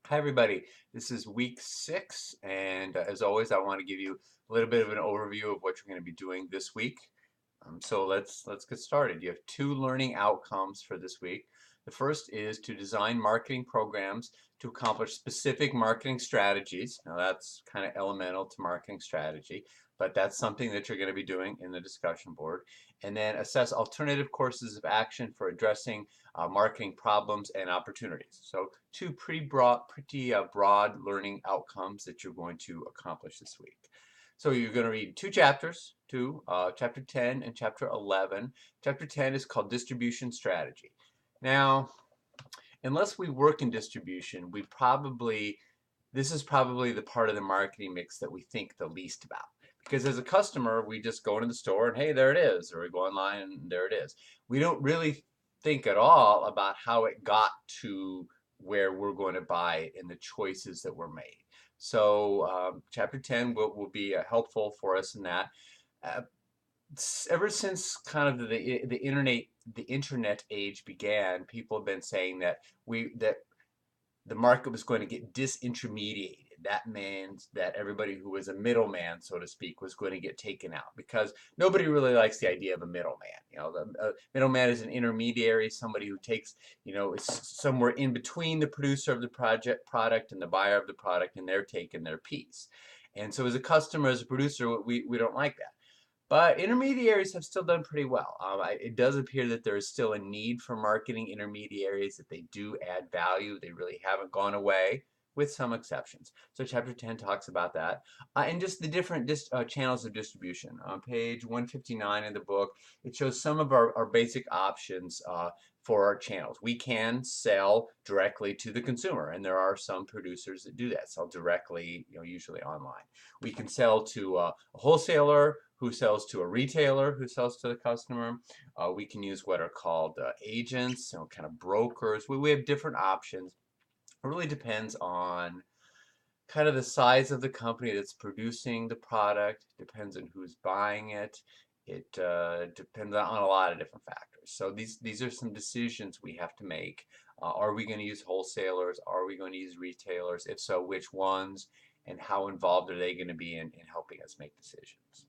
Hi everybody, this is week 6 and as always I want to give you a little bit of an overview of what you're going to be doing this week. So let's get started. You have two learning outcomes for this week. The first is to design marketing programs to accomplish specific marketing strategies. Now that's kind of elemental to marketing strategy, but that's something that you're going to be doing in the discussion board. And then assess alternative courses of action for addressing marketing problems and opportunities. So two pretty broad learning outcomes that you're going to accomplish this week. So you're going to read two chapters, chapter 10 and chapter 11. Chapter 10 is called Distribution Strategy. Now, unless we work in distribution, this is probably the part of the marketing mix that we think the least about. Because as a customer, we just go into the store and hey, there it is, or we go online and there it is. We don't really think at all about how it got to where we're going to buy it and the choices that were made. So chapter 10 will be helpful for us in that. Uh, Ever since kind of the internet age began, people have been saying that the market was going to get disintermediated. That means that everybody who was a middleman, so to speak, was going to get taken out because nobody really likes the idea of a middleman. The middleman is an intermediary, somebody who takes, is somewhere in between the producer of the product and the buyer of the product, and they're taking their piece. And so as a customer, as a producer, we don't like that. But intermediaries have still done pretty well. It does appear that there is still a need for marketing intermediaries, that they do add value. They really haven't gone away, with some exceptions. So chapter 10 talks about that. And just the different channels of distribution. On page 159 in the book, it shows some of our basic options for our channels. We can sell directly to the consumer, and there are some producers that do that, sell directly, usually online. We can sell to a wholesaler who sells to a retailer who sells to the customer. We can use what are called agents, kind of brokers. We have different options. It really depends on kind of the size of the company that's producing the product, depends on who's buying it. It depends on a lot of different factors. So these are some decisions we have to make. Are we going to use wholesalers? Are we going to use retailers? If so, which ones? And how involved are they going to be in helping us make decisions?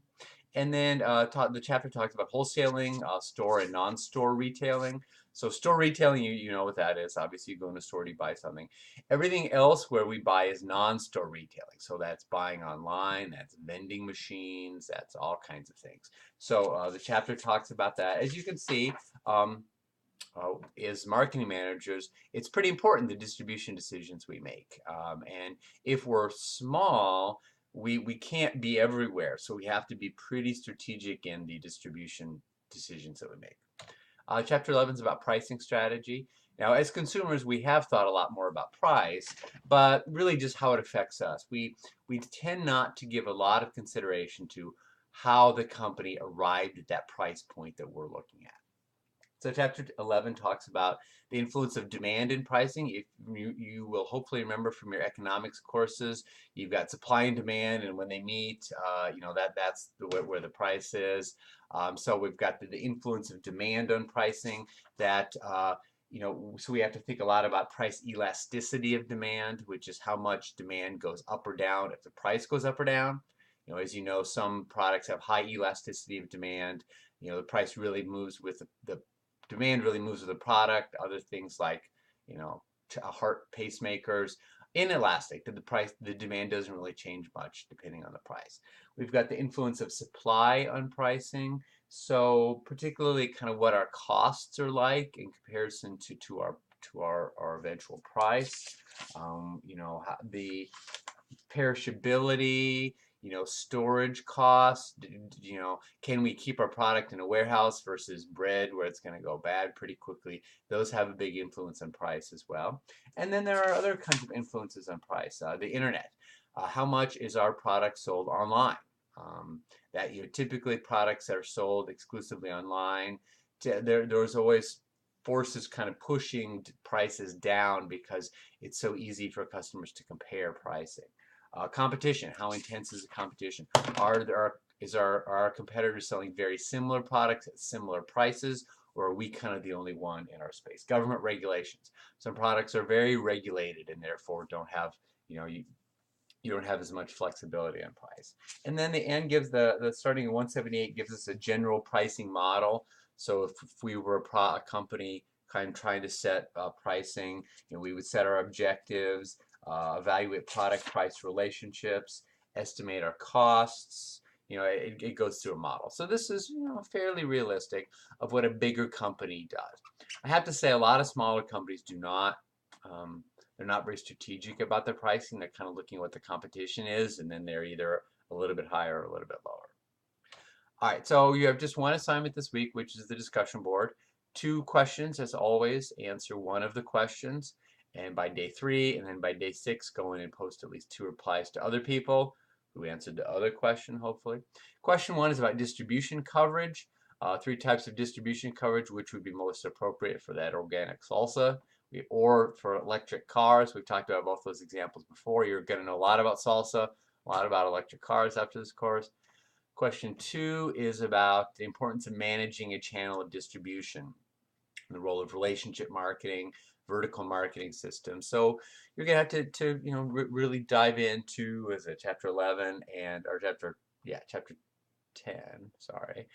And then the chapter talks about wholesaling, store and non-store retailing. So store retailing, you know what that is. Obviously, you go in a store to buy something. Everything else where we buy is non-store retailing. So that's buying online, that's vending machines, that's all kinds of things. So the chapter talks about that. As you can see, as marketing managers, it's pretty important the distribution decisions we make. And if we're small, we can't be everywhere, so we have to be pretty strategic in the distribution decisions that we make. Chapter 11 is about pricing strategy. Now, as consumers, we have thought a lot more about price, but really just how it affects us. We tend not to give a lot of consideration to how the company arrived at that price point that we're looking at. So chapter 11 talks about the influence of demand in pricing. If you will hopefully remember from your economics courses, you've got supply and demand, and when they meet, that's where the price is. So we've got the influence of demand on pricing that so we have to think a lot about price elasticity of demand, which is how much demand goes up or down if the price goes up or down. As you know, some products have high elasticity of demand. The price really moves with the demand really moves with the product. Other things like, heart pacemakers, inelastic. The demand doesn't really change much depending on the price. We've got the influence of supply on pricing. So particularly kind of what our costs are like in comparison to our eventual price. The perishability, storage costs, can we keep our product in a warehouse versus bread where it's going to go bad pretty quickly? Those have a big influence on price as well. And then there are other kinds of influences on price. The internet. How much is our product sold online? Typically products that are sold exclusively online, there's always forces kind of pushing prices down because it's so easy for customers to compare pricing. Competition, how intense is the competition? Are our competitors selling very similar products at similar prices, or are we kind of the only one in our space? Government regulations. Some products are very regulated and therefore don't have, you don't have as much flexibility on price. And then the end gives the starting at 178 gives us a general pricing model. So if we were a company kind of trying to set pricing, we would set our objectives, evaluate product price relationships, estimate our costs. It goes through a model. So this is fairly realistic of what a bigger company does. I have to say a lot of smaller companies do not. They're not very strategic about their pricing. They're kind of looking at what the competition is, and then they're either a little bit higher or a little bit lower. All right, so you have just one assignment this week, which is the discussion board. 2 questions, as always. Answer one of the questions, and by day 3, and then by day 6, go in and post at least 2 replies to other people who answered the other question, hopefully. Question 1 is about distribution coverage. 3 types of distribution coverage, which would be most appropriate for that organic salsa. Or for electric cars. We've talked about both those examples before. You're going to know a lot about salsa, a lot about electric cars after this course. Question 2 is about the importance of managing a channel of distribution, the role of relationship marketing, vertical marketing systems. So you're going to have to really dive into, is it chapter 11 or chapter 10, sorry.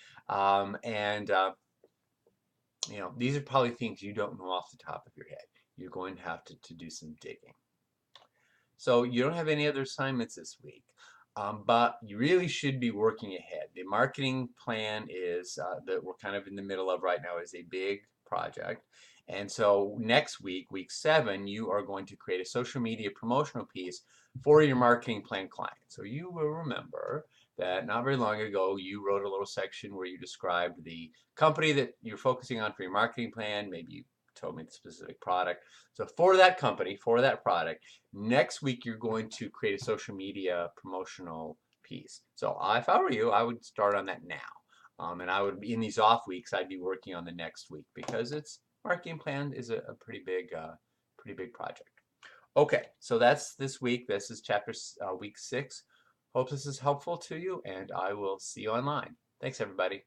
These are probably things you don't know off the top of your head. You're going to have to do some digging. So you don't have any other assignments this week, but you really should be working ahead. The marketing plan is that we're kind of in the middle of right now is a big project. And so next week, week 7, you are going to create a social media promotional piece for your marketing plan client. So you will remember that not very long ago, you wrote a little section where you described the company that you're focusing on for your marketing plan. Maybe you told me the specific product. So for that company, for that product, next week you're going to create a social media promotional piece. So if I were you, I would start on that now. And I would, in these off weeks, I'd be working on the next week because it's marketing plan is a pretty big project. Okay, so that's this week. This is week 6. Hope this is helpful to you, and I will see you online. Thanks, everybody.